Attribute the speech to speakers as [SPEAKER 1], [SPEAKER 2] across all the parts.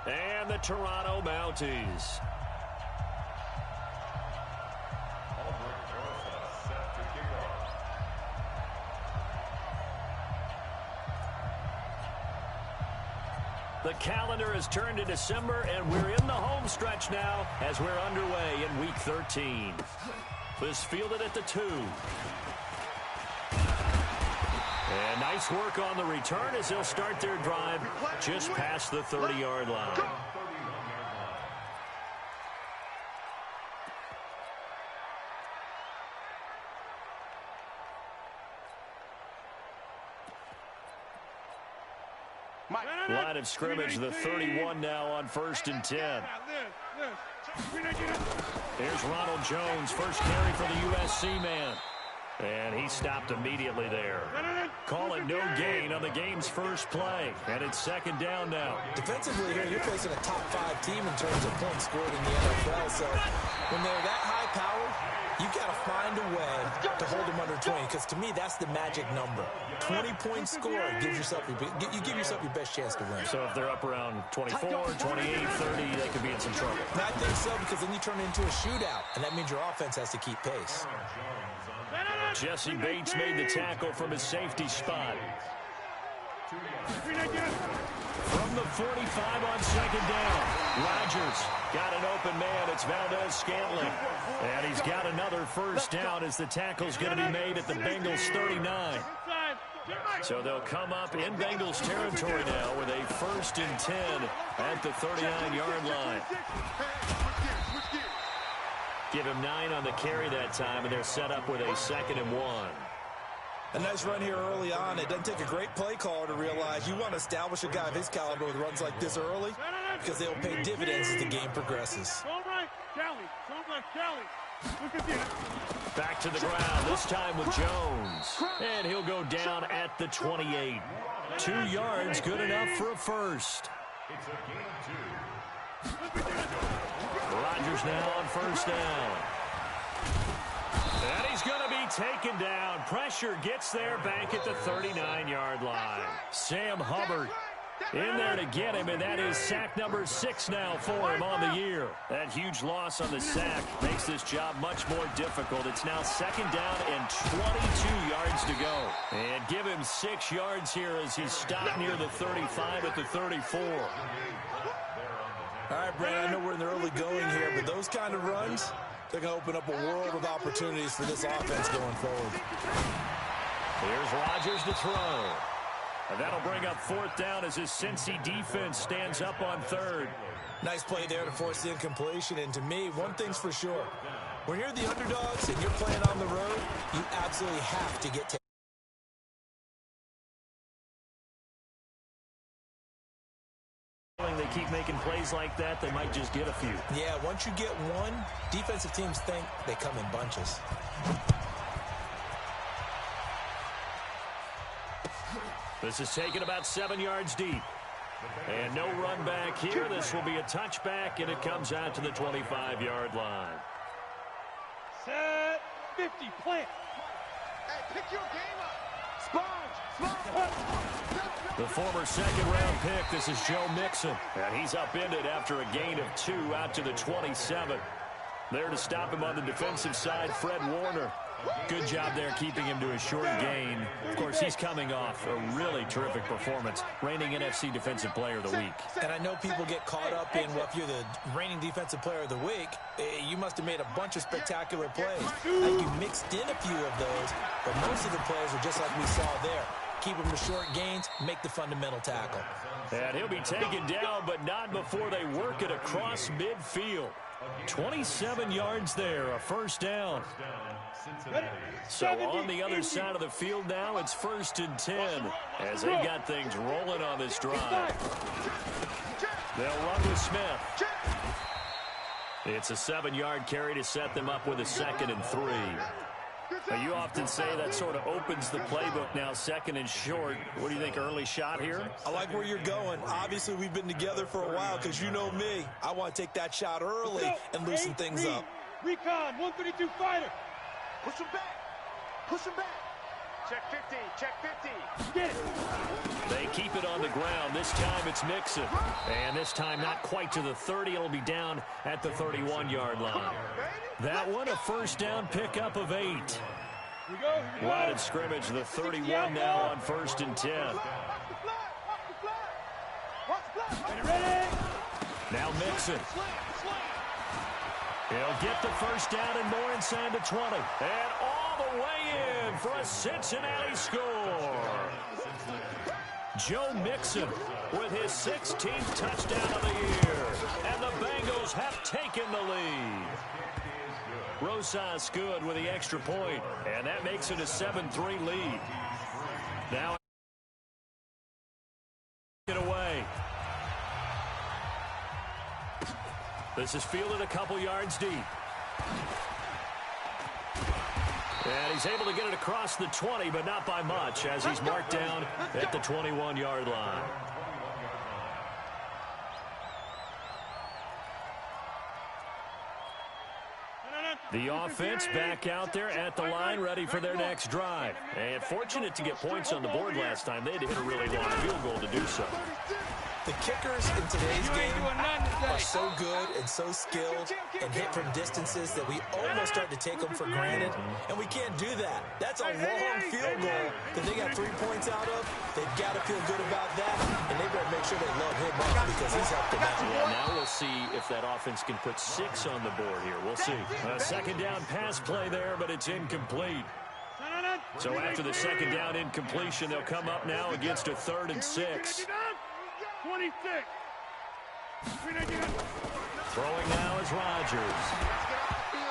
[SPEAKER 1] And the Toronto Mounties. The calendar has turned to December, and we're in the home stretch now as we're underway in Week 13. This fielded at the 2. And nice work on the return as they'll start their drive just past the 30-yard line. Line of scrimmage, the 31 now on 1st and 10. Here's Ronald Jones, first carry for the USC man. And he stopped immediately there. Call it no gain on the game's first play. And it's 2nd down now.
[SPEAKER 2] Defensively here, you're facing a top 5 team in terms of points scored in the NFL. So when they're that high powered, you got to find a way to hold them under 20. Because to me, that's the magic number. 20 points scored gives yourself you give yourself your best chance to win.
[SPEAKER 1] So if they're up around 24, 28, 30, they could be in some trouble.
[SPEAKER 2] And I think so, because then you turn it into a shootout. And that means your offense has to keep pace.
[SPEAKER 1] Jesse Bates made the tackle from his safety spot. From the 45 on 2nd down. Rodgers got an open man. It's Valdez-Scantling. And he's got another first down as the tackle's going to be made at the Bengals 39. So they'll come up in Bengals territory now with a 1st and 10 at the 39-yard line. Give him 9 on the carry that time, and they're set up with a 2nd and 1.
[SPEAKER 2] A nice run here early on. It doesn't take a great play caller to realize you want to establish a guy of his caliber with runs like this early because they'll pay dividends as the game progresses.
[SPEAKER 1] Back to the ground, this time with Jones. And he'll go down at the 28. 2 yards, good enough for a first. Rodgers now on 1st down. And he's going to be taken down. Pressure gets there back at the 39-yard line. Sam Hubbard in there to get him, and that is sack number 6 now for him on the year. That huge loss on the sack makes this job much more difficult. It's now 2nd down and 22 yards to go. And give him 6 yards here as he's stopped near the 35 at the 34.
[SPEAKER 2] All right, Brad, I know we're in the early going here, but those kind of runs, they're going to open up a world of opportunities for this offense going forward.
[SPEAKER 1] Here's Rodgers to throw. And that'll bring up 4th down as his Cincy defense stands up on 3rd.
[SPEAKER 2] Nice play there to force the incompletion. And to me, one thing's for sure. When you're the underdogs and you're playing on the road, you absolutely have to get
[SPEAKER 1] They keep making plays like that, they might just get a few.
[SPEAKER 2] Yeah, once you get one, defensive teams think they come in bunches.
[SPEAKER 1] This is taken about 7 yards deep. And no run back here. This will be a touchback, and it comes out to the 25-yard line.
[SPEAKER 3] Set 50, plant. Hey, pick your game up. Sponge.
[SPEAKER 1] The former 2nd-round pick, this is Joe Mixon. And he's upended after a gain of 2 out to the 27. There to stop him on the defensive side, Fred Warner. Good job there keeping him to a short gain. Of course, he's coming off a really terrific performance, reigning NFC Defensive Player of the Week.
[SPEAKER 2] And I know people get caught up in, well, if you're the reigning Defensive Player of the Week, you must have made a bunch of spectacular plays. Like you mixed in a few of those, but most of the plays are just like we saw there. Keep them to short gains, make the fundamental tackle.
[SPEAKER 1] And he'll be taken down, but not before they work it across midfield. 27 yards there, a 1st down. So on the other side of the field now, it's 1st and 10 as they've got things rolling on this drive. They'll run with Smith. It's a 7-yard carry to set them up with a 2nd and 3. Now, you often say that sort of opens the playbook now, 2nd and short. What do you think, early shot here?
[SPEAKER 2] I like where you're going. Obviously, we've been together for a while because you know me. I want to take that shot early and loosen things up.
[SPEAKER 3] Recon, 132 fighter.
[SPEAKER 4] Push him back. Push him back.
[SPEAKER 3] Check 50. Check 50. Get it.
[SPEAKER 1] They keep it on the ground. This time it's Mixon. And this time not quite to the 30. It'll be down at the 31-yard line. That one, a first down pickup of 8.
[SPEAKER 3] Here we go.
[SPEAKER 1] Line of scrimmage, the 31 now on 1st and 10.
[SPEAKER 3] Ready?
[SPEAKER 1] Now Mixon. He'll get the first down and more inside the 20. And all the way in for a Cincinnati score. Joe Mixon with his 16th touchdown of the year. And the Bengals have taken the lead. Rosas good with the extra point. And that makes it a 7-3 lead. Now get away. This is fielded a couple yards deep. And he's able to get it across the 20, but not by much, as he's marked down at the 21-yard line. The offense back out there at the line, ready for their next drive. And fortunate to get points on the board last time. They had to hit a really long field goal to do so.
[SPEAKER 2] The kickers in today's game are so good and so skilled and hit from distances that we almost start to take them for granted, and we can't do that. That's a long field goal that they got 3 points out of. They've got to feel good about that, and they better make sure they love him up because he's helped them out.
[SPEAKER 1] Yeah, now we'll see if that offense can put 6 on the board here. We'll see. A second down pass play there, but it's incomplete. So after the second down incompletion, they'll come up now against a 3rd and 6.
[SPEAKER 3] 26.
[SPEAKER 1] Throwing now is Rodgers.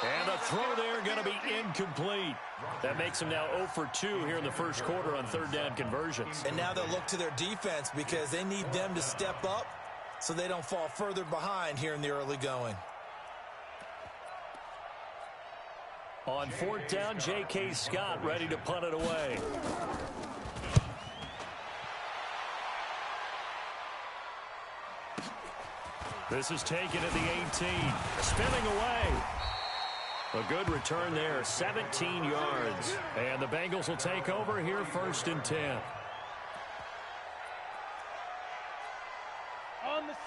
[SPEAKER 1] And the throw there going to be incomplete. That makes him now 0 for 2 here in the first quarter on 3rd down conversions.
[SPEAKER 2] And now they'll look to their defense because they need them to step up so they don't fall further behind here in the early going.
[SPEAKER 1] On 4th down, J.K. Scott ready to punt it away. This is taken at the 18. Spinning away. A good return there, 17 yards. And the Bengals will take over here 1st and 10.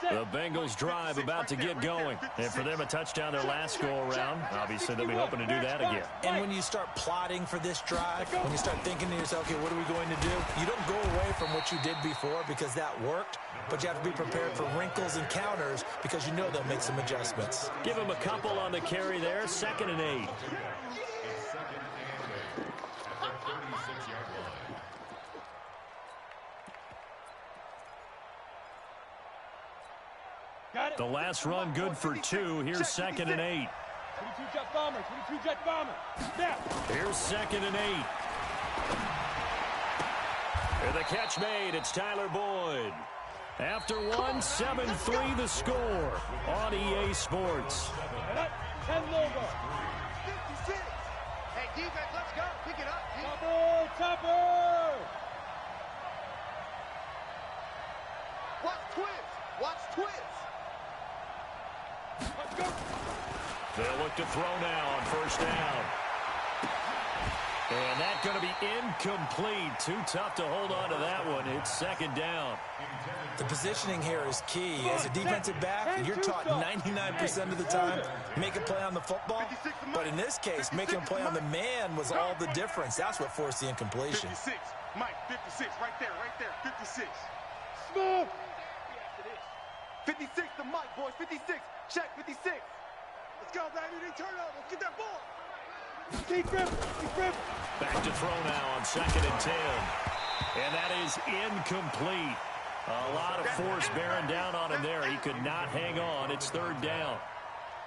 [SPEAKER 1] The Bengals drive about to get going. And for them, a touchdown their last go-around. Obviously, they'll be hoping to do that again.
[SPEAKER 2] And when you start plotting for this drive, when you start thinking to yourself, okay, what are we going to do? You don't go away from what you did before because that worked, but you have to be prepared for wrinkles and counters because you know they'll make some adjustments.
[SPEAKER 1] Give them a couple on the carry there, 2nd and 8. The last run good for 2. Here's 2nd and 8.
[SPEAKER 3] 22 jet bomber, 22 jet bomber. Snap.
[SPEAKER 1] Here's 2nd and 8. And the catch made. It's Tyler Boyd. After one, 7-3 the score on EA Sports.
[SPEAKER 3] 10 logo.
[SPEAKER 4] 56. Hey, defense, let's go. Pick it up.
[SPEAKER 3] Topper, topper.
[SPEAKER 4] Watch twist. Watch twist.
[SPEAKER 3] Let's go.
[SPEAKER 1] They'll look to throw now on 1st down. And that's going to be incomplete. Too tough to hold on to that one. It's 2nd down.
[SPEAKER 2] The positioning here is key. As a defensive back, you're taught 99% of the time, make a play on the football. But in this case, making a play on the man was all the difference. That's what forced the incompletion.
[SPEAKER 3] 56. Mike, 56. Right there, 56. Smooth.
[SPEAKER 4] 56 to Mike, boys. 56. Check 56. Let's go, baby. They turn up. Let's get that ball.
[SPEAKER 3] Keep grip.
[SPEAKER 1] Back to throw now on 2nd and 10. And that is incomplete. A lot of force bearing down on him there. He could not hang on. It's 3rd down.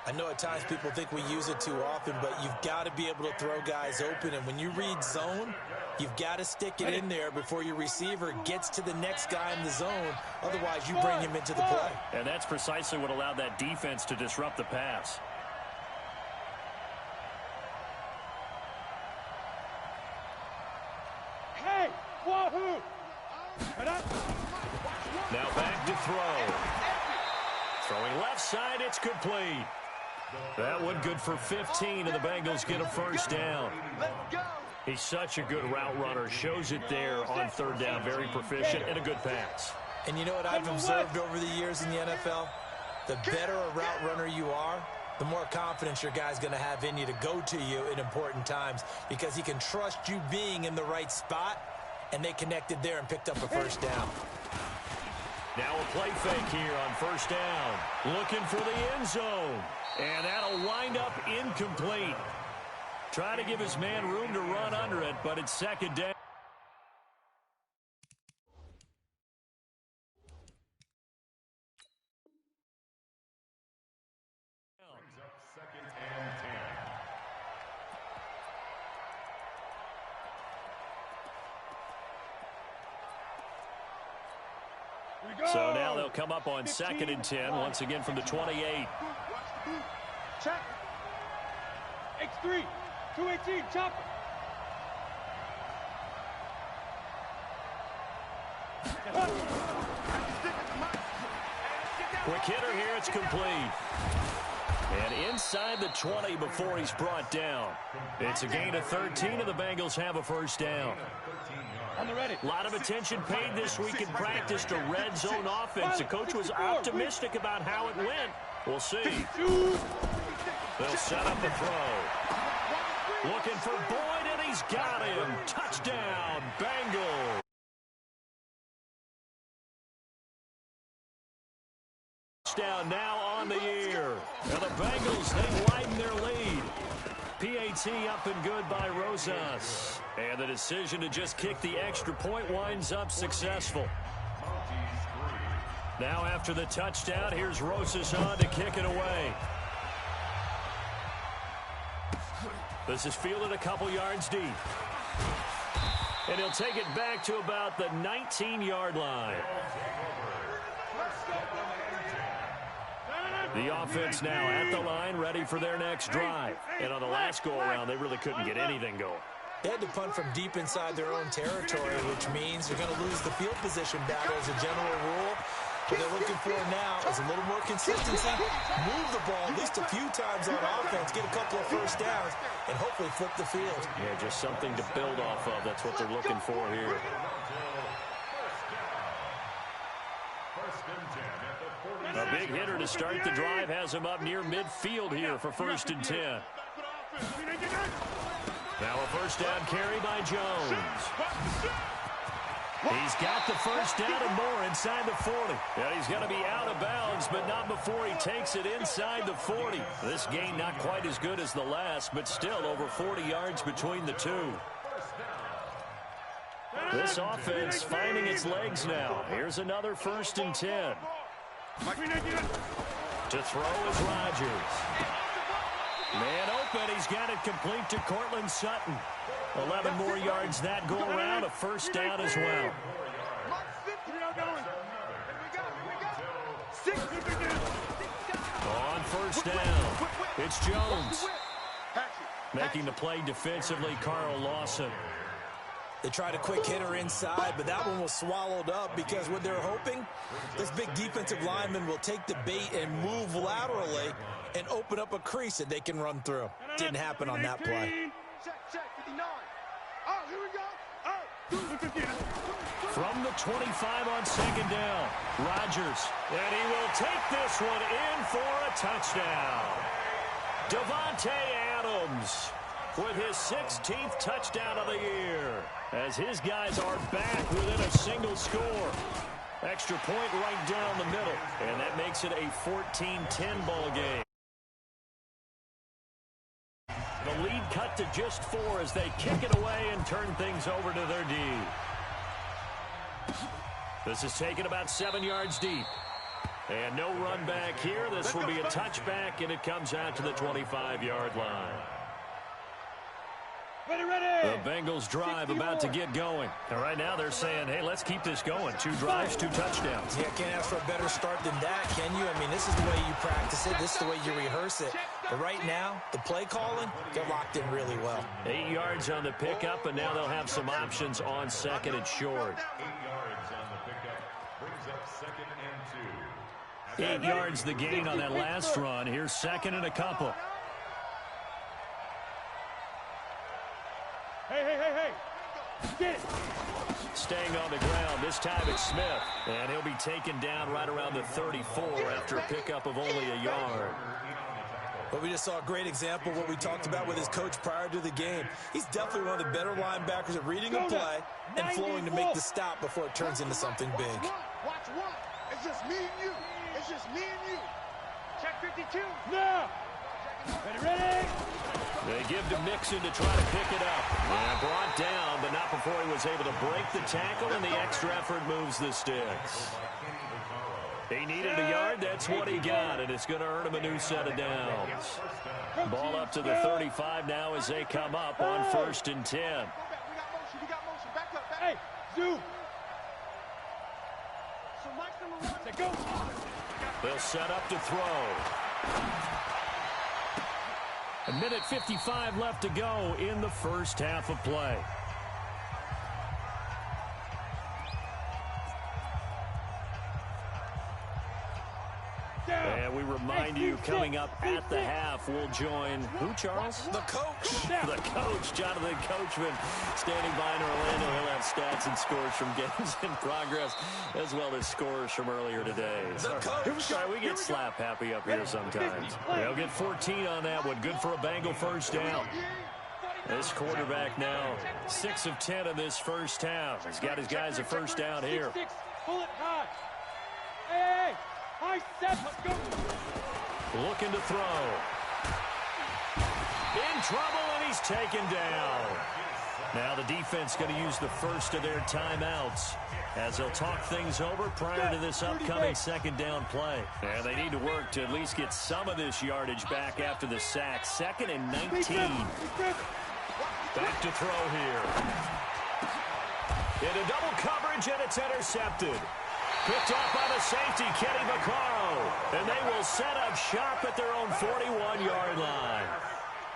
[SPEAKER 2] I know at times people think we use it too often, but you've got to be able to throw guys open. And when you read zone, you've got to stick it in there before your receiver gets to the next guy in the zone. Otherwise, you bring him into the play.
[SPEAKER 1] And that's precisely what allowed that defense to disrupt the pass.
[SPEAKER 3] Hey, wahoo.
[SPEAKER 1] Now back to throw. Throwing left side, it's complete. That one good for 15, and the Bengals get a 1st down.
[SPEAKER 4] Let's go.
[SPEAKER 1] He's such a good route runner. Shows it there on third down. Very proficient and a good pass.
[SPEAKER 2] And you know what I've observed over the years in the NFL? The better a route runner you are, the more confidence your guy's going to have in you to go to you in important times because he can trust you being in the right spot, and they connected there and picked up a first down.
[SPEAKER 1] Now a play fake here on first down. Looking for the end zone. And that'll wind up incomplete. Trying to give his man room to run under it, but it's second down. So now they'll come up on 2nd and 10, once again from the 28.
[SPEAKER 4] Check. X3, 218, chopper.
[SPEAKER 1] Quick hitter here, it's complete. And inside the 20 before he's brought down. It's a gain of 13, and the Bengals have a first down. A lot of attention paid this week in practice to red zone offense. The coach was optimistic about how it went. We'll see. They'll set up the throw. Looking for Boyd, and he's got him. Touchdown, Bengals. Touchdown now on the year. Now the Bengals, they widen their lead. PAT up and good by Rosas. And the decision to just kick the extra point winds up successful. Now after the touchdown, here's Rosas on to kick it away. This is fielded a couple yards deep. And he'll take it back to about the 19-yard line. The offense now at the line, ready for their next drive. And on the last go-around, they really couldn't get anything going.
[SPEAKER 2] They had to punt from deep inside their own territory, which means they're going to lose the field position battle as a general rule. What they're looking for now is a little more consistency, move the ball at least a few times on offense, get a couple of first downs, and hopefully flip the field.
[SPEAKER 1] Yeah, just something to build off of. That's what they're looking for here. A big hitter to start the drive has him up near midfield here for 1st and 10. Now a first down carry by Jones. He's got the first down and more inside the 40. And he's going to be out of bounds, but not before he takes it inside the 40. This gain not quite as good as the last, but still over 40 yards between the two. This offense finding its legs now. Here's another 1st and 10. To throw is Rodgers. Man open, he's got it complete to Cortland Sutton. 11 more yards that go around, a first down as well. On first down, it's Jones. Making the play defensively, Carl Lawson.
[SPEAKER 2] They tried a quick hitter inside, but that one was swallowed up because what they're hoping, this big defensive lineman will take the bait and move laterally and open up a crease that they can run through. Didn't happen on that play.
[SPEAKER 4] Check, 59. Oh, here we go. Oh,
[SPEAKER 1] from the 25 on 2nd down, Rodgers, and he will take this one in for a touchdown. Davante Adams with his 16th touchdown of the year, as his guys are back within a single score. Extra point right down the middle, and that makes it a 14-10 ball game. The lead cut to just 4 as they kick it away and turn things over to their D. This is taken about 7 yards deep. And no run back here. This will be a touchback, and it comes out to the 25-yard line. The Bengals drive about to get going. And right now they're saying, hey, let's keep this going. 2 drives, 2 touchdowns.
[SPEAKER 2] Yeah, can't ask for a better start than that, can you? I mean, this is the way you practice it. This is the way you rehearse it. But right now, the play calling, they're locked in really well.
[SPEAKER 1] 8 yards on the pickup, and now they'll have some options on 2nd and short.
[SPEAKER 5] 8 yards on the pickup brings up 2nd and 2.
[SPEAKER 1] 8 yards the gain on that last run. Here's 2nd and a couple.
[SPEAKER 4] Hey,
[SPEAKER 1] Staying on the ground, this time it's Smith. And he'll be taken down right around the 34 after a pickup of only a yard.
[SPEAKER 2] But we just saw a great example of what we talked about with his coach prior to the game. He's definitely one of the better linebackers at reading a play and flowing to make the stop before it turns into something big.
[SPEAKER 3] Watch one. It's just me and you. It's just me and you.
[SPEAKER 4] Check 52. No. Ready?
[SPEAKER 1] They give to Mixon to try to pick it up. And brought down, but not before he was able to break the tackle, and the extra effort moves the sticks. He needed a yard. That's what he got, and it's going to earn him a new set of downs. Ball up to the 35 now as they come up on 1st and 10.
[SPEAKER 3] We got motion. We got motion. Back up.
[SPEAKER 4] Hey, Zoo. So Mike's number 1. Let's go.
[SPEAKER 1] They'll set up to throw. A minute 55 left to go in the first half of play. And we remind you, coming up at the half, we'll join who, Charles?
[SPEAKER 2] The coach.
[SPEAKER 1] The coach, Jonathan Coachman, standing by in Orlando. He'll have stats and scores from games in progress, as well as scores from earlier today. Sorry, we get slap happy up here sometimes. They'll get 14 on that one. Good for a Bengal first down. This quarterback now 6 of 10 in this first half. He's got his guys a first down here.
[SPEAKER 4] Pull it high. Hey. High step, let's go.
[SPEAKER 1] Looking to throw. In trouble, and he's taken down. Now the defense going to use the first of their timeouts as they'll talk things over prior to this upcoming second down play. And they need to work to at least get some of this yardage back after the sack. 2nd and 19. Back to throw here. Into double coverage, and it's intercepted. Picked up by the safety, Kenny Vaccaro. And they will set up shop at their own 41-yard line.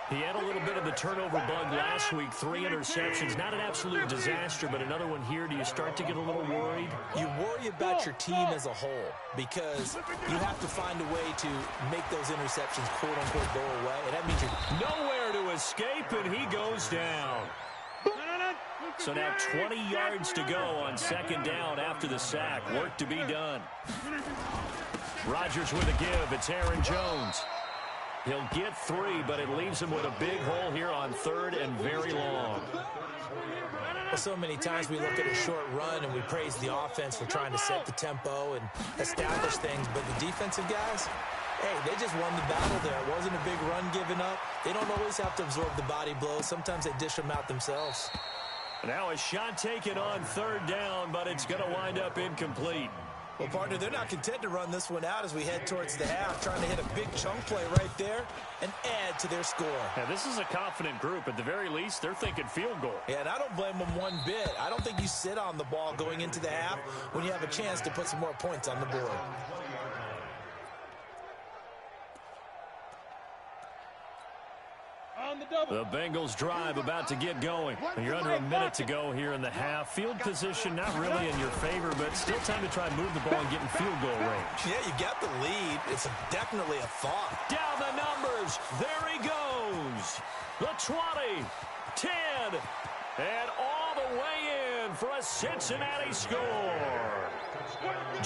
[SPEAKER 1] He had a little bit of the turnover bug last week. 3 interceptions. Not an absolute disaster, but another one here. Do you start to get a little worried?
[SPEAKER 2] You worry about your team as a whole because you have to find a way to make those interceptions, quote-unquote, go away. And that means you're
[SPEAKER 1] nowhere to escape, and he goes down. So now 20 yards to go on second down after the sack. Work to be done. Rodgers with a give. It's Aaron Jones. He'll get 3, but it leaves him with a big hole here on 3rd and very long.
[SPEAKER 2] Well, so many times we look at a short run and we praise the offense for trying to set the tempo and establish things, but the defensive guys, hey, they just won the battle there. It wasn't a big run given up. They don't always have to absorb the body blows. Sometimes they dish them out themselves.
[SPEAKER 1] Now a shot taken on 3rd down, but it's going to wind up incomplete.
[SPEAKER 2] Well, partner, they're not content to run this one out as we head towards the half, trying to hit a big chunk play right there and add to their score.
[SPEAKER 1] Yeah, this is a confident group. At the very least, they're thinking field goal.
[SPEAKER 2] Yeah, and I don't blame them one bit. I don't think you sit on the ball going into the half when you have a chance to put some more points on the board.
[SPEAKER 1] The Bengals drive about to get going. You're under a minute to go here in the half. Field position not really in your favor, but still time to try and move the ball and get in field goal range.
[SPEAKER 2] Yeah, you got the lead. It's definitely a thought.
[SPEAKER 1] Down the numbers. There he goes. The 20, 10, and all the way in for a Cincinnati score.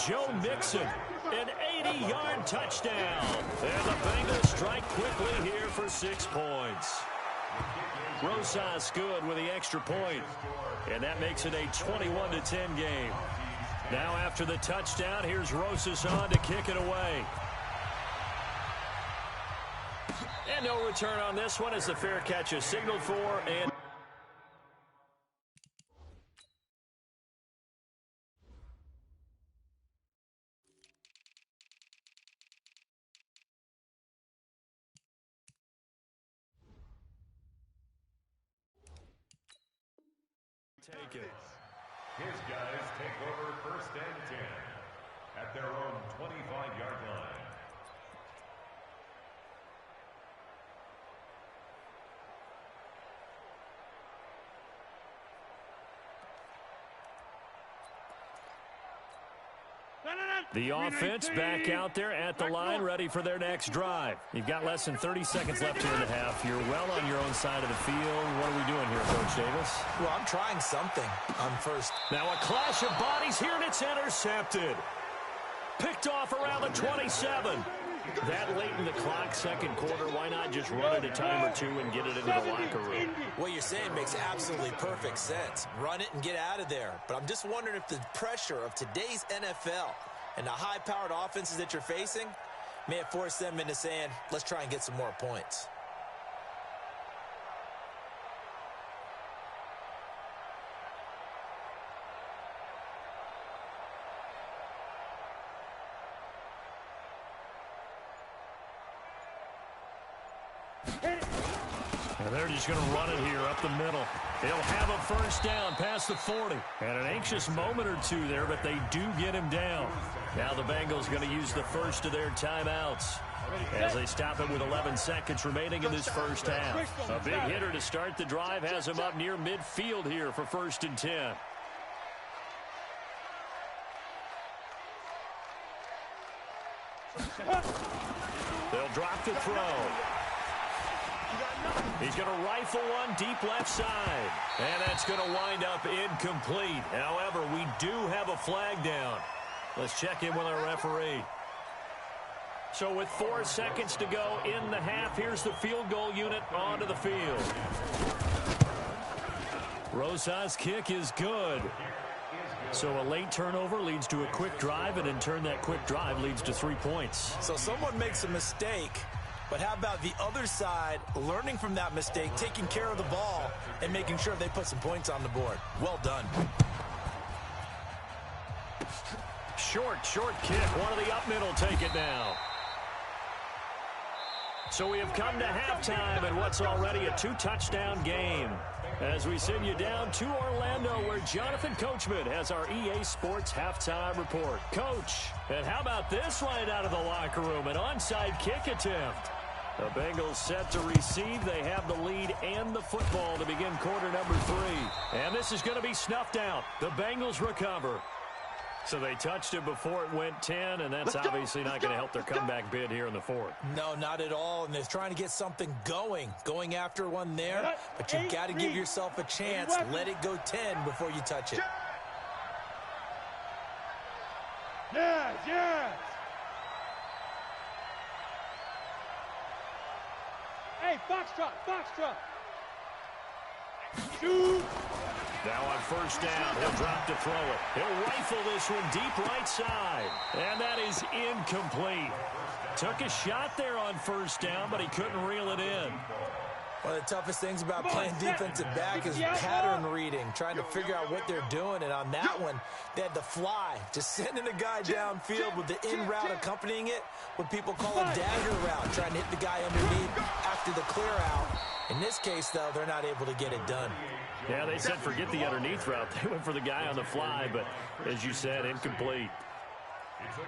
[SPEAKER 1] Joe Mixon, an 80-yard touchdown. And the Bengals strike quickly here for 6 points. Rosas good with the extra point. And that makes it a 21-10 game. Now after the touchdown, here's Rosas on to kick it away. And no return on this one as the fair catch is signaled for. And taken.
[SPEAKER 5] His guys take over 1st and 10 at their own 25-yard line.
[SPEAKER 1] The offense back out there at the line, ready for their next drive. You've got less than 30 seconds left here in the half. You're well on your own side of the field. What are we doing here, Coach Davis?
[SPEAKER 2] Well, I'm trying something on first.
[SPEAKER 1] Now a clash of bodies here, and it's intercepted. Picked off around the 27. That late in the clock, second quarter, why not just run it a time or two and get it into the locker room?
[SPEAKER 2] What you're saying makes absolutely perfect sense. Run it and get out of there. But I'm just wondering if the pressure of today's NFL and the high-powered offenses that you're facing may have forced them into saying, let's try and get some more points.
[SPEAKER 1] And they're just going to run it here up the middle. They'll have a first down past the 40. And an anxious moment or two there, but they do get him down. Now the Bengals going to use the first of their timeouts as they stop it with 11 seconds remaining in this first half. A big hitter to start the drive has him up near midfield here for 1st and 10. They'll drop the throw. He's going to rifle one deep left side. And that's going to wind up incomplete. However, we do have a flag down. Let's check in with our referee. So with 4 seconds to go in the half, here's the field goal unit onto the field. Rosa's kick is good. So a late turnover leads to a quick drive, and in turn that quick drive leads to 3 points.
[SPEAKER 2] So someone makes a mistake, but how about the other side learning from that mistake, taking care of the ball, and making sure they put some points on the board? Well done.
[SPEAKER 1] Short kick. One of the up middle take it now. So we have come to halftime in what's already a 2-touchdown game. As we send you down to Orlando, where Jonathan Coachman has our EA Sports halftime report. Coach, and how about this right out of the locker room? An onside kick attempt. The Bengals set to receive. They have the lead and the football to begin quarter number 3. And this is going to be snuffed out. The Bengals recover. So they touched it before it went 10, and that's obviously not going to help their comeback bid here in the 4th.
[SPEAKER 2] No, not at all, and they're trying to get something going after one there, but you've got to give yourself a chance. Let it go 10 before you touch it.
[SPEAKER 3] Yes. Hey, Foxtrot. Shoot.
[SPEAKER 1] Now on first down, he'll drop to throw it. He'll rifle this one deep right side. And that is incomplete. Took a shot there on first down, but he couldn't reel it in.
[SPEAKER 2] One of the toughest things about playing defensive back is pattern reading, trying to figure out what they're doing. And on that one, they had the fly, just sending a guy downfield with the in route accompanying it, what people call a dagger route, trying to hit the guy underneath after the clear out. In this case, though, they're not able to get it done.
[SPEAKER 1] Yeah, they said forget the underneath route. They went for the guy on the fly, but as you said, incomplete.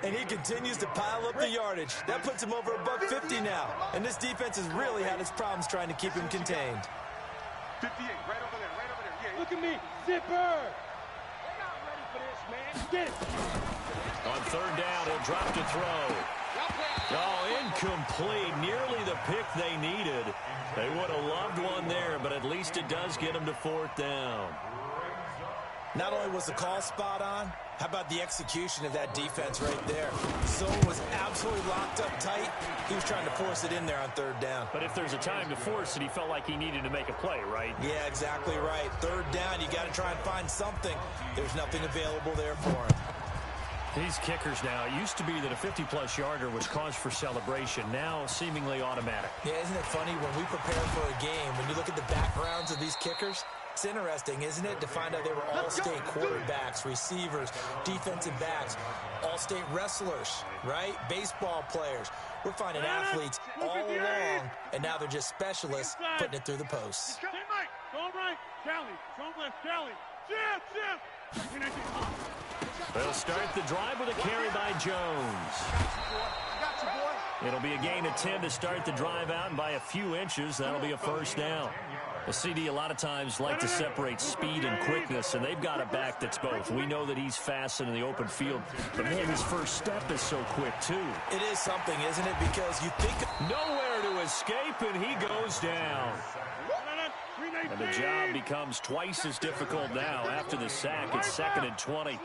[SPEAKER 2] And he continues to pile up the yardage. That puts him over $150 now. And this defense has really had its problems trying to keep him contained.
[SPEAKER 3] 58, right over there. Yeah, look at me, Zipper. We're not ready for this, man. Get it.
[SPEAKER 1] On third down, he'll drop to throw. Oh, incomplete. Nearly the pick they needed. They would have loved one there, but at least it does get them to 4th down.
[SPEAKER 2] Not only was the call spot on, how about the execution of that defense right there? Sohn was absolutely locked up tight. He was trying to force it in there on third down.
[SPEAKER 1] But if there's a time to force it, he felt like he needed to make a play, right?
[SPEAKER 2] Yeah, exactly right. Third down, you got to try and find something. There's nothing available there for him.
[SPEAKER 1] These kickers now, it used to be that a 50-plus yarder was cause for celebration. Now, seemingly automatic.
[SPEAKER 2] Yeah, isn't it funny when we prepare for a game, when you look at the backgrounds of these kickers, it's interesting, isn't it, to find out they were all-state quarterbacks, receivers, defensive backs, all-state wrestlers, right? Baseball players. We're finding athletes all along, and now they're just specialists putting it through the posts.
[SPEAKER 3] Hey, Mike, go right. Callie. Jim.
[SPEAKER 1] They'll start the drive with a carry by Jones. It'll be a gain of 10 to start the drive out, and by a few inches, that'll be a first down. Well, CD a lot of times like to separate speed and quickness, and they've got a back that's both. We know that he's fast in the open field, but man, his first step is so quick, too.
[SPEAKER 2] It is something, isn't it? Because you think...
[SPEAKER 1] Nowhere to escape, and he goes down. And the job becomes twice as difficult now after the sack. It's 2nd and 20.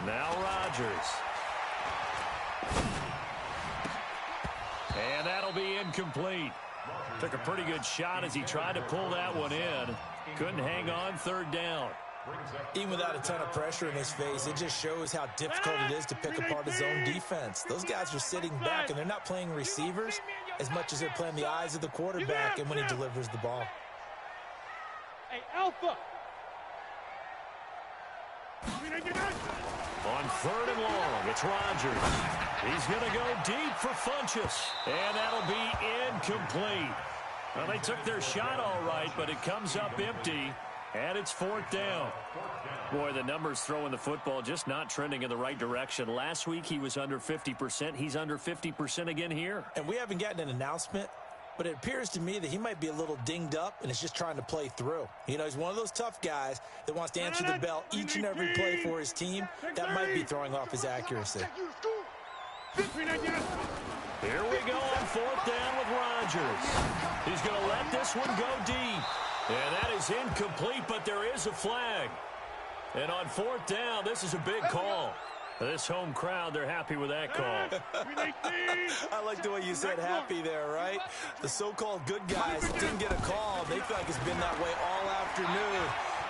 [SPEAKER 1] Now Rodgers. And that'll be incomplete. Took a pretty good shot as he tried to pull that one in. Couldn't hang on, 3rd down.
[SPEAKER 2] Even without a ton of pressure in his face, it just shows how difficult it is to pick apart his own defense. Those guys are sitting back, and they're not playing receivers as much as they're playing the eyes of the quarterback and when he delivers the ball.
[SPEAKER 3] Hey, Alpha!
[SPEAKER 1] On 3rd and long, it's Rodgers. He's going to go deep for Funchess, and that'll be incomplete. Well, they took their shot all right, but it comes up empty, and it's 4th down. Boy, the numbers throwing the football just not trending in the right direction. Last week, he was under 50%. He's under 50% again here.
[SPEAKER 2] And we haven't gotten an announcement, but it appears to me that he might be a little dinged up and is just trying to play through. You know, he's one of those tough guys that wants to answer the bell each and every play for his team. That might be throwing off his accuracy.
[SPEAKER 1] Here we go on 4th down with Rodgers. He's going to let this one go deep. And that is incomplete, but there is a flag. And on 4th down, this is a big call. This home crowd, they're happy with that call.
[SPEAKER 2] I like the way you said happy there, right? The so-called good guys didn't get a call. They feel like it's been that way all afternoon.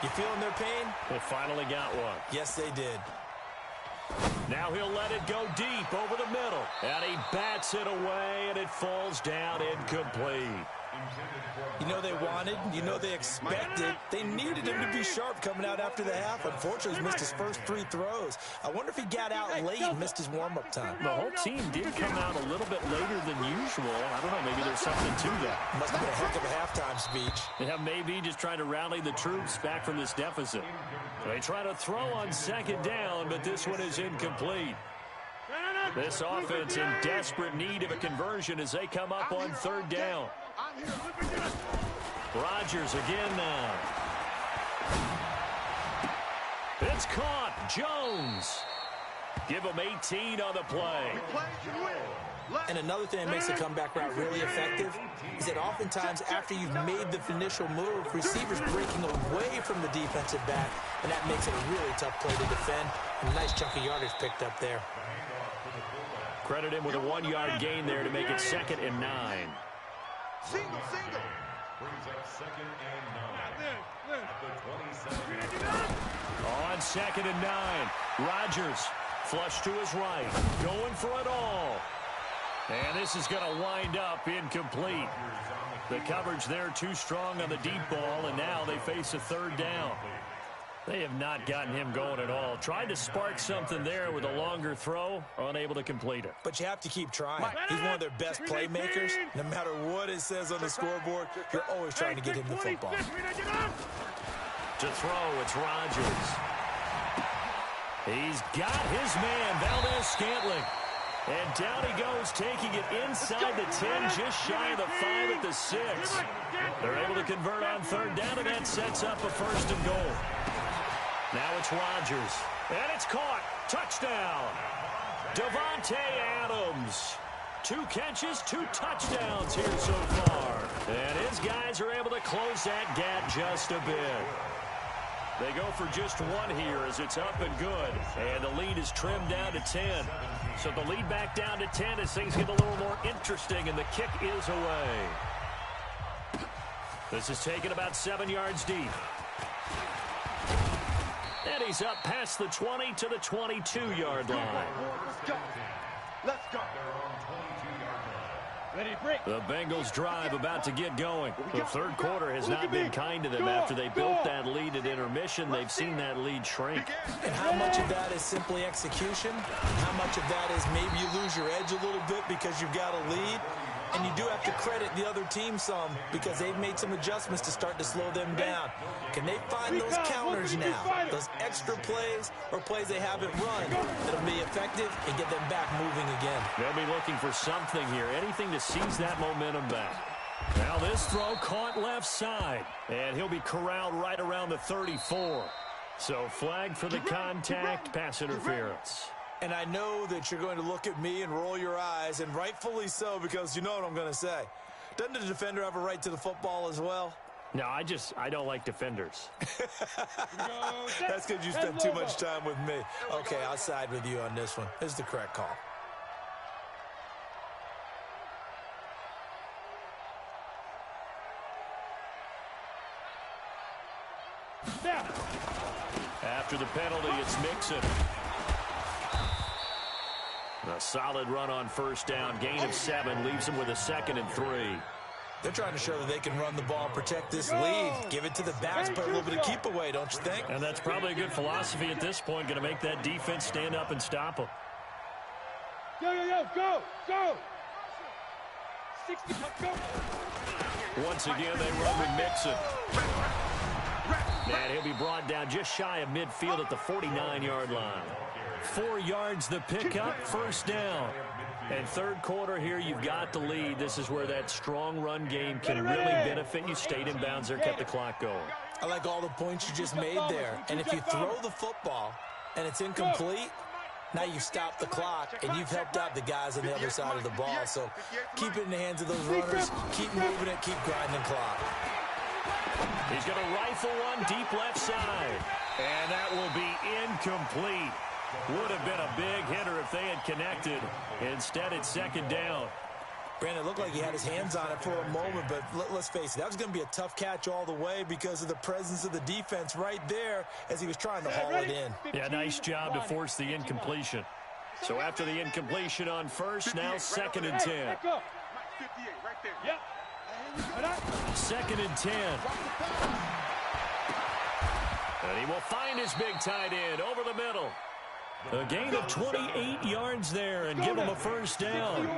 [SPEAKER 2] You feeling their pain?
[SPEAKER 1] They finally got one.
[SPEAKER 2] Yes, they did.
[SPEAKER 1] Now he'll let it go deep over the middle. And he bats it away, and it falls down incomplete.
[SPEAKER 2] You know they wanted, you know they expected. They needed him to be sharp coming out after the half. Unfortunately, he's missed his first 3 throws. I wonder if he got out late and missed his warm-up time.
[SPEAKER 1] The whole team did come out a little bit later than usual. I don't know, maybe there's something to that.
[SPEAKER 2] Must have been a heck of a halftime speech.
[SPEAKER 1] Yeah, maybe just trying to rally the troops back from this deficit. They try to throw on 2nd down, but this one is incomplete. This offense in desperate need of a conversion as they come up on 3rd down. Rodgers again now. It's caught. Jones. Give him 18 on the play.
[SPEAKER 2] And another thing that makes the comeback route really effective is that oftentimes after you've made the initial move, receivers breaking away from the defensive back, and that makes it a really tough play to defend. And a nice chunk of yardage picked up there.
[SPEAKER 1] Credit him with a 1-yard gain there to make it 2nd and 9.
[SPEAKER 4] Single.
[SPEAKER 5] Brings up 2nd and 9. At the 27.
[SPEAKER 1] On 2nd and 9. Rodgers flush to his right. Going for it all. And this is going to wind up incomplete. The coverage there too strong on the deep ball, and now they face a 3rd down. They have not gotten him going at all. Tried to spark something there with a longer throw, unable to complete it.
[SPEAKER 2] But you have to keep trying. He's one of their best playmakers. No matter what it says on the scoreboard, you're always trying to get him the football.
[SPEAKER 1] To throw, it's Rodgers. He's got his man, Valdez-Scantling. And down he goes, taking it inside the 10, just shy of the 5 at the 6. They're able to convert on 3rd down, and that sets up a 1st and goal. Now it's Rodgers, and it's caught. Touchdown. Davante Adams. 2 catches, 2 touchdowns here so far. And his guys are able to close that gap just a bit. They go for just 1 here as it's up and good. And the lead is trimmed down to 10. So the lead back down to 10 as things get a little more interesting, and the kick is away. This is taken about 7 yards deep. And he's up past the 20 to the 22-yard line.
[SPEAKER 4] Let's go.
[SPEAKER 3] Ready to break.
[SPEAKER 1] The Bengals drive about to get going. The 3rd quarter has not been kind to them after they built that lead at intermission. They've seen that lead shrink.
[SPEAKER 2] And how much of that is simply execution? How much of that is maybe you lose your edge a little bit because you've got a lead? And you do have to credit the other team some because they've made some adjustments to start to slow them down. Can they find those counters now, those extra plays or plays they haven't run that'll be effective and get them back moving again?
[SPEAKER 1] They'll be looking for something here, anything to seize that momentum back. Now this throw caught left side, and he'll be corralled right around the 34. So flag for the contact, pass interference.
[SPEAKER 2] And I know that you're going to look at me and roll your eyes, and rightfully so, because you know what I'm going to say. Doesn't the defender have a right to the football as well?
[SPEAKER 1] No, I don't like defenders.
[SPEAKER 2] That's because you spend too much time with me. Okay, I'll side with you on this one. This is the correct call.
[SPEAKER 1] After the penalty, it's Mixon. A solid run on first down. Gain of 7 leaves him with a 2nd and 3.
[SPEAKER 2] They're trying to show that they can run the ball, protect this lead, give it to the backs, play a little bit of keep away, don't you think?
[SPEAKER 1] And that's probably a good philosophy at this point, going to make that defense stand up and stop them.
[SPEAKER 3] Go! 60, go!
[SPEAKER 1] Once again, they run with Mixon. And he'll be brought down just shy of midfield at the 49-yard line. 4 yards the pickup, first down. And third quarter here, you've got the lead. This is where that strong run game can really benefit you. Stayed in bounds there, kept the clock going.
[SPEAKER 2] I like all the points you just made there. And if you throw the football and it's incomplete, now you've stopped the clock and you've helped out the guys on the other side of the ball. So keep it in the hands of those runners. Keep moving it. Keep grinding clock.
[SPEAKER 1] He's going to rifle one deep left side. And that will be incomplete. Would have been a big hitter if they had connected. Instead, it's second down.
[SPEAKER 2] Brandon, it looked like he had his hands on it for a moment, but let's face it, that was going to be a tough catch all the way because of the presence of the defense right there as he was trying to haul it in.
[SPEAKER 1] Yeah, nice job to force the incompletion. So after the incompletion on first, now 2nd and 10.
[SPEAKER 3] 58 right there. Yep.
[SPEAKER 1] 2nd and 10. And he will find his big tight end over the middle. A gain of 28 yards there and give him a first down.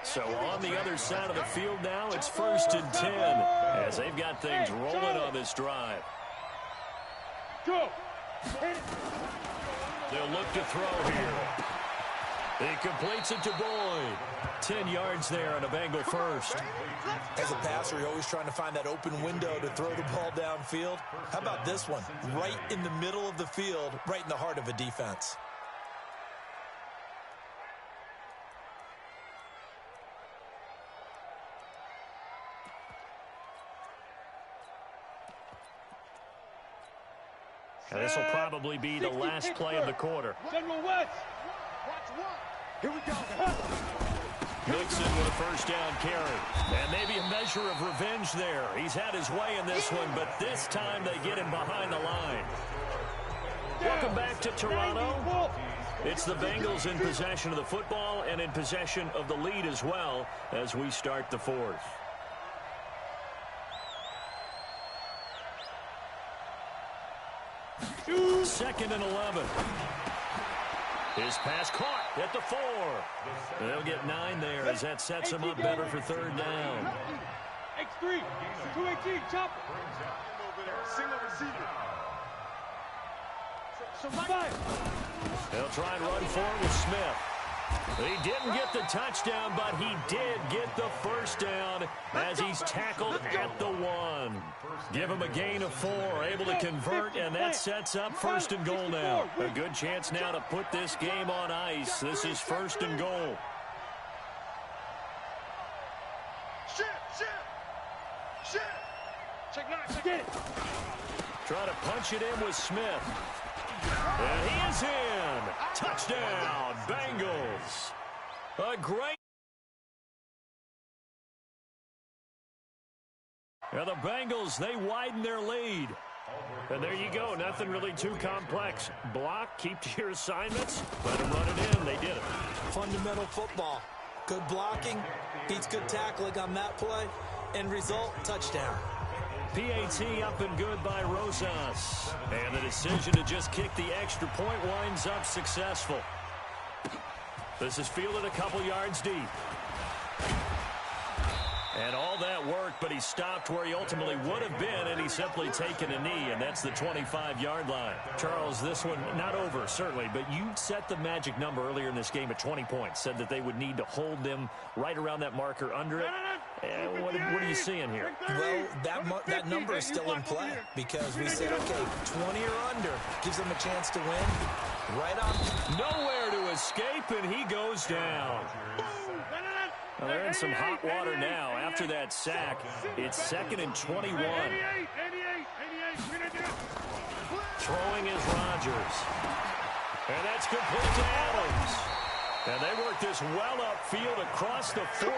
[SPEAKER 1] So on the other side of the field now, it's 1st and 10 as they've got things rolling on this drive.
[SPEAKER 3] Go.
[SPEAKER 1] They'll look to throw here. He completes it to Boyd. 10 yards there on a Bengal first.
[SPEAKER 2] As a passer, you're always trying to find that open window to throw the ball downfield. How about this one? Right in the middle of the field, right in the heart of a defense.
[SPEAKER 1] And this will probably be the last play of the quarter.
[SPEAKER 3] General West. Watch one. Here we go.
[SPEAKER 1] Mixon with a first down carry. And maybe a measure of revenge there. He's had his way in this one, but this time they get him behind the line. Welcome back to Toronto. It's the Bengals in possession of the football and in possession of the lead as well as we start the fourth. Second and 11. His pass caught at the 4. They'll get 9 there as that sets him up better for third down.
[SPEAKER 3] X3, 218, chopper.
[SPEAKER 4] Single receiver.
[SPEAKER 1] They'll try and run forward with Smith. He didn't get the touchdown, but he did get the first down as he's tackled at the 1. Give him a gain of 4, able to convert, and that sets up 1st and goal now. A good chance now to put this game on ice. This is 1st and goal.
[SPEAKER 3] Check 9, get it.
[SPEAKER 1] Try to punch it in with Smith. And he is in. Touchdown, Bengals. A great. Now the Bengals, they widen their lead. And there you go. Nothing really too complex. Block, keep to your assignments, let them run it in. They did it.
[SPEAKER 2] Fundamental football. Good blocking, beats good tackling on that play. End result, touchdown.
[SPEAKER 1] PAT up and good by Rosas. And the decision to just kick the extra point winds up successful. This is fielded a couple yards deep. And all that work, but he stopped where he ultimately would have been, and he's simply taken a knee, and that's the 25-yard line. Charles, this one not over, certainly, but you set the magic number earlier in this game at 20 points, said that they would need to hold them right around that marker under it. What are you seeing here?
[SPEAKER 2] Well, that number is still in play because we said, okay, 20 or under gives them a chance to win. Right on.
[SPEAKER 1] Nowhere to escape, and he goes down. Well, they're in some hot water now after that sack. It's 2nd and 21. Throwing is Rodgers. And that's complete to Adams. And they work this well upfield across the 45.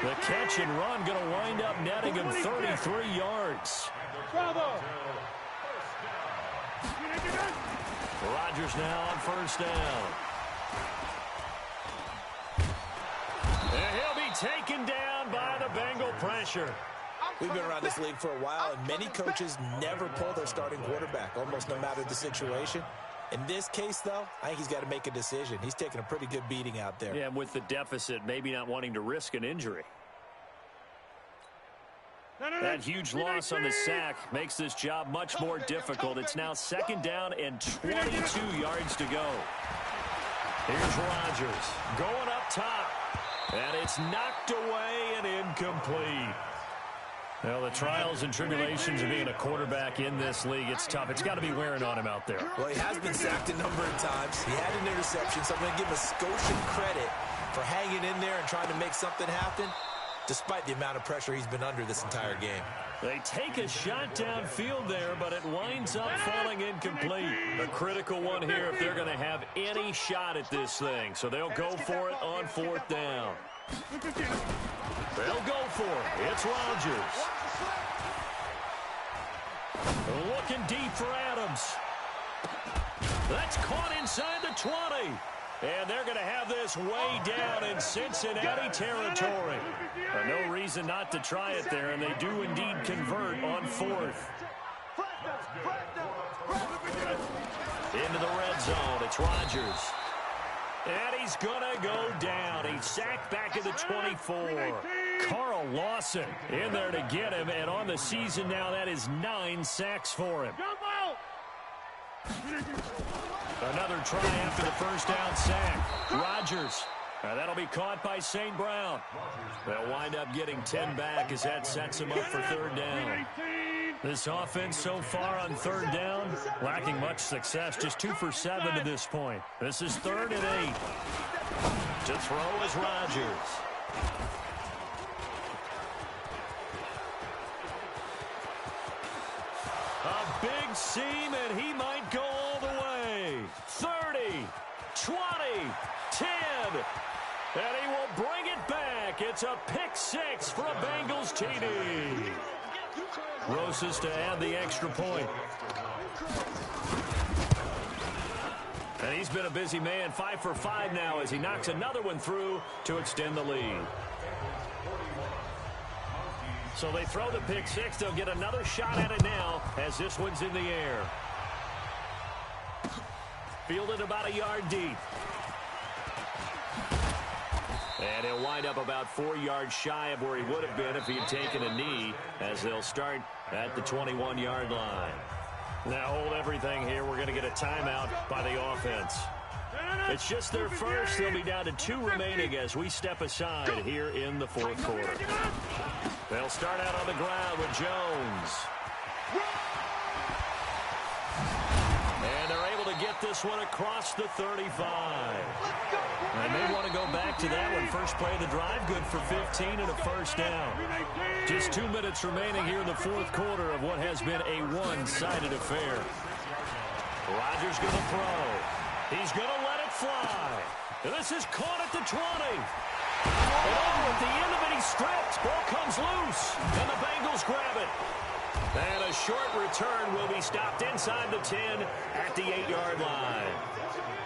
[SPEAKER 1] The catch and run going to wind up netting him 33 yards. Rodgers now on first down. And he'll be taken down by the Bengal pressure.
[SPEAKER 2] We've been around this league for a while, and many coaches never pull their starting quarterback, almost no matter the situation. In this case, though, I think he's got to make a decision. He's taking a pretty good beating out there.
[SPEAKER 1] Yeah, with the deficit, maybe not wanting to risk an injury. That huge loss on the sack makes this job much more difficult. It's now 2nd down and 22 yards to go. Here's Rodgers going up top. And it's knocked away and incomplete. Well, the trials and tribulations of being a quarterback in this league, it's tough. It's got to be wearing on him out there.
[SPEAKER 2] Well, he has been sacked a number of times. He had an interception, so I'm going to give a Scotian credit for hanging in there and trying to make something happen, despite the amount of pressure he's been under this entire game.
[SPEAKER 1] They take a shot downfield there, but it winds up falling incomplete. A critical one here if they're going to have any shot at this thing. So they'll go for it on 4th down. They'll go for it. It's Rodgers. Looking deep for Adams. That's caught inside the 20. And they're going to have this way down in Cincinnati territory. No reason not to try it there, and they do indeed convert on 4th. Into the red zone. It's Rodgers. And he's going to go down. He's sacked back at the 24. Carl Lawson in there to get him, and on the season now, that is 9 sacks for him. Another try after the first down sack. Rodgers. That'll be caught by St. Brown. They'll wind up getting 10 back as that sets him up for 3rd down. This offense so far on 3rd down, lacking much success. Just 2 for 7 to this point. This is 3rd and 8. To throw is Rodgers. A big seam, and he might go all the way. 30, 20, 10. And he will bring it back. It's a pick 6 for a Bengals TD. Rosas to add the extra point. And he's been a busy man. 5 for 5 now as he knocks another one through to extend the lead. So they throw the pick 6. They'll get another shot at it now as this one's in the air. Fielded about a yard deep. And he'll wind up about 4 yards shy of where he would have been if he had taken a knee, as they'll start at the 21-yard line. Now hold everything here. We're going to get a timeout by the offense. It's just their first. They'll be down to 2 remaining as we step aside here in the 4th quarter. They'll start out on the ground with Jones. And they're able to get this one across the 35. And they want to go back to that one. First play of the drive, good for 15 and a first down. Just 2 minutes remaining here in the 4th quarter of what has been a one-sided affair. Rodgers going to throw. He's going to let it fly. And this is caught at the 20. And at the end of it, he stripped. Ball comes loose. And the Bengals grab it. And a short return will be stopped inside the 10 at the 8-yard line.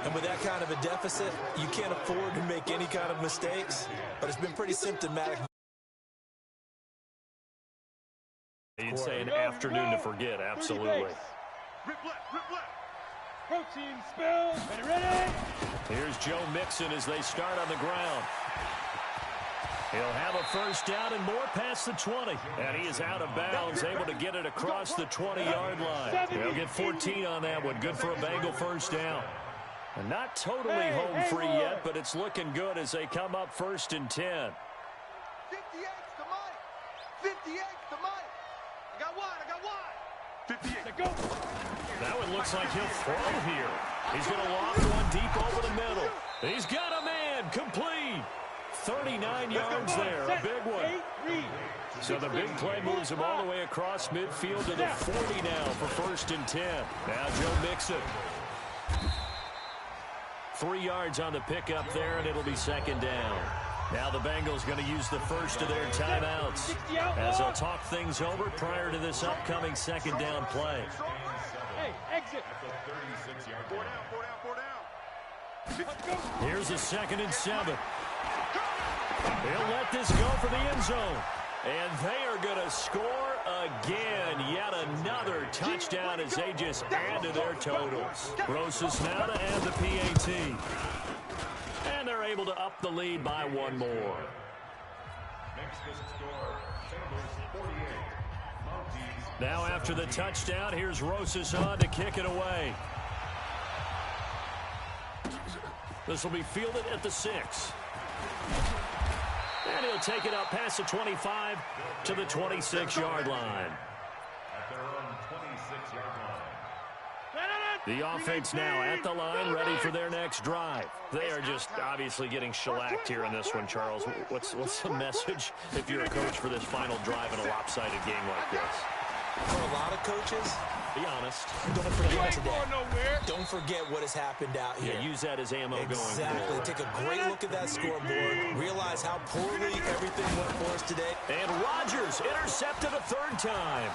[SPEAKER 2] And with that kind of a deficit, you can't afford to make any kind of mistakes. But it's been pretty symptomatic.
[SPEAKER 1] You'd say an afternoon to forget, absolutely.
[SPEAKER 3] Protein spill. Ready?
[SPEAKER 1] Here's Joe Mixon as they start on the ground. He'll have a first down and more past the 20. And he is out of bounds, able to get it across the 20-yard line. He'll get 14 on that one. Good for a Bengal first down. And not totally home free yet, but it's looking good as they come up first and 10.
[SPEAKER 4] 58's the Mike. 58's the Mike. I got wide. 58. Go.
[SPEAKER 1] That one looks like he'll throw here. He's going to loft one deep over the middle. He's got a man complete. 39 yards there, a big one. So the big play moves him all the way across midfield to the 40 now for first and 10. Now Joe Mixon. 3 yards on the pickup there, and it'll be second down. Now the Bengals going to use the first of their timeouts as they'll talk things over prior to this upcoming second down play.
[SPEAKER 3] Hey, exit.
[SPEAKER 4] 4 down.
[SPEAKER 1] Here's a 2nd and 7. They'll let this go for the end zone. And they are going to score again. Yet another touchdown as they just add to their totals. Rosas now to add the PAT. And they're able to up the lead by one more.
[SPEAKER 5] Makes the score, Bengals 48. Mounties.
[SPEAKER 1] Now after the touchdown, here's Rosas on to kick it away. This will be fielded at the 6. And he'll take it up past the 25 to the 26-yard line.
[SPEAKER 5] At their own 26-yard line.
[SPEAKER 1] The offense now at the line, ready for their next drive. They are just obviously getting shellacked here in this one, Charles. What's the message if you're a coach for this final drive in a lopsided game like this?
[SPEAKER 2] For a lot of coaches,
[SPEAKER 1] be honest.
[SPEAKER 2] Don't forget today. Don't forget what has happened out here.
[SPEAKER 1] Yeah, use that as ammo going forward.
[SPEAKER 2] Exactly. Take a great look at that scoreboard. Realize how poorly everything went for us today.
[SPEAKER 1] And Rodgers intercepted a 3rd time.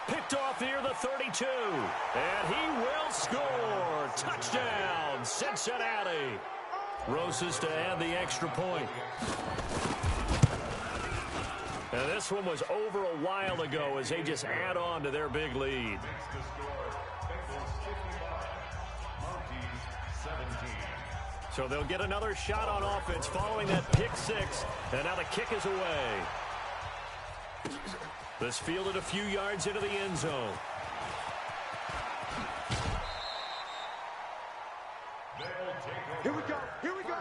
[SPEAKER 1] Picked off near the 32. And he will score. Touchdown, Cincinnati. Rosas to add the extra point. And this one was over a while ago as they just add on to their big lead.
[SPEAKER 5] Makes the score, Bengals 55. Mounties 17.
[SPEAKER 1] So they'll get another shot on offense following that pick 6. And now the kick is away. This fielded a few yards into the end zone.
[SPEAKER 4] Here we go. Here we go.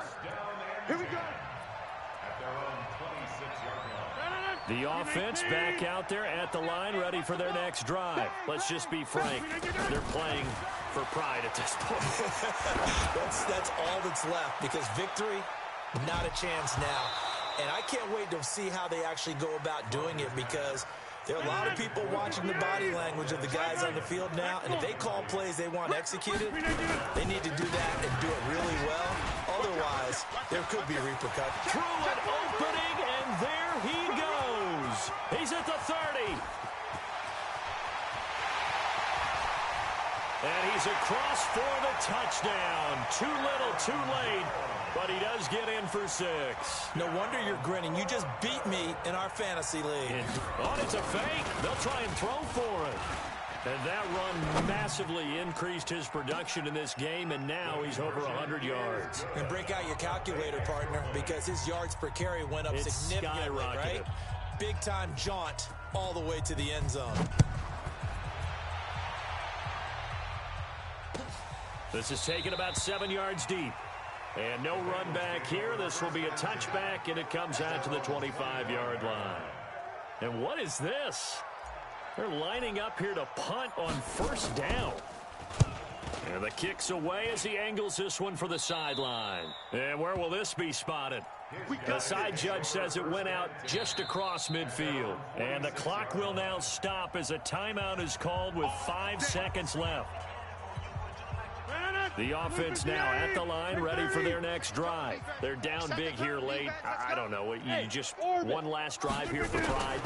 [SPEAKER 4] Here we go.
[SPEAKER 5] At their own 26-yard line.
[SPEAKER 1] The offense back out there at the line, ready for their next drive. Let's just be frank. They're playing for pride at this point.
[SPEAKER 2] That's all that's left, because victory, not a chance now. And I can't wait to see how they actually go about doing it, because there are a lot of people watching the body language of the guys on the field now, and if they call plays they want executed, they need to do that and do it really well. Otherwise, there could be repercussions.
[SPEAKER 1] Through an opening, and there he goes. He's at the 30. And he's across for the touchdown. Too little, too late. But he does get in for 6.
[SPEAKER 2] No wonder you're grinning. You just beat me in our fantasy league.
[SPEAKER 1] It's a fake. They'll try and throw for it. And that run massively increased his production in this game, and now he's over 100 yards.
[SPEAKER 2] And break out your calculator, partner, because his yards per carry went up significantly, right? Big-time jaunt all the way to the end zone.
[SPEAKER 1] This is taken about 7 yards deep. And no run back here. This will be a touchback, and it comes out to the 25-yard line. And what is this? They're lining up here to punt on first down. And the kick's away as he angles this one for the sideline. And where will this be spotted? The side judge says it went out just across midfield. And the clock will now stop as a timeout is called with 5 seconds left. The offense now at the line, ready for their next drive. They're down big here late. I don't know. You just one last drive here for pride.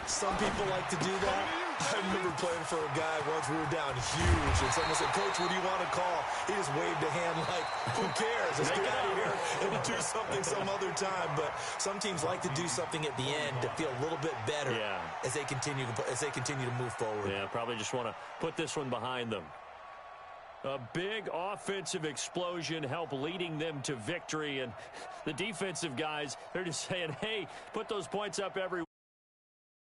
[SPEAKER 2] Some people like to do that. I remember playing for a guy once. We were down huge, and someone said, "Coach, what do you want to call?" He just waved a hand like, "Who cares? Let's get out of here and do something some other time." But some teams like to do something at the end to feel a little bit better as they continue to move forward.
[SPEAKER 1] Yeah, probably just want to put this one behind them. A big offensive explosion helped leading them to victory. And the defensive guys, they're just saying, hey, put those points up every